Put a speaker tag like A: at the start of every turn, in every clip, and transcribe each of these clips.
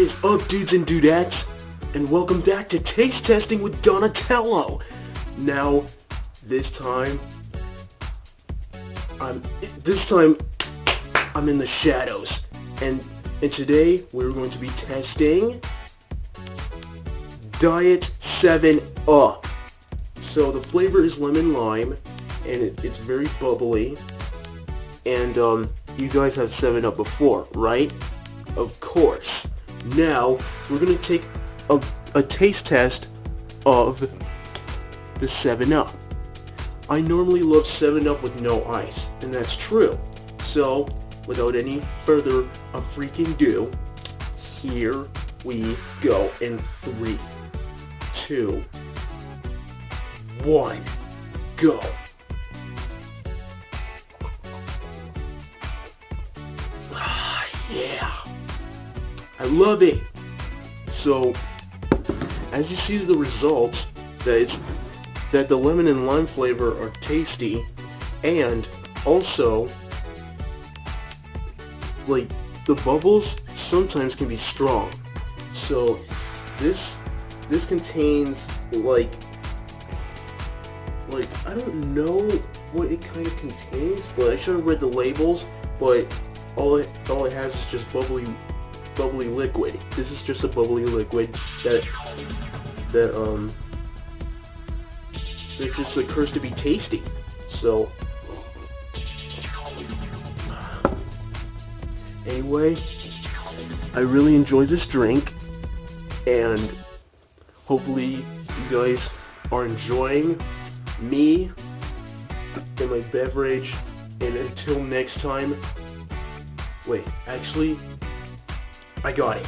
A: is up, dudes and dudettes, and welcome back to Taste Testing with Donatello. Now, this time I'm in the shadows, and today we're going to be testing Diet 7-Up. So the flavor is lemon lime, and it's very bubbly. And you guys have 7-Up before, right? Of course. Now we're gonna take a taste test of the 7-Up. I normally love 7-Up with no ice, and that's true. So, without any further freaking ado, here we go in 3, 2, 1, go. Yeah, I love it. So, as you see the results, that the lemon and lime flavor are tasty, and also, like, the bubbles sometimes can be strong. So, this contains, like, I don't know what it kind of contains, but I should have read the labels, but all it has is just bubbly liquid. This is just a bubbly liquid that just occurs to be tasty. So anyway, I really enjoy this drink, and hopefully you guys are enjoying me and my beverage. And until next time, wait, actually, I got it.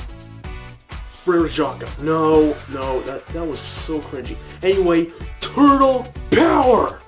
A: Frere Jacques. No, that was so cringy. Anyway, Turtle Power!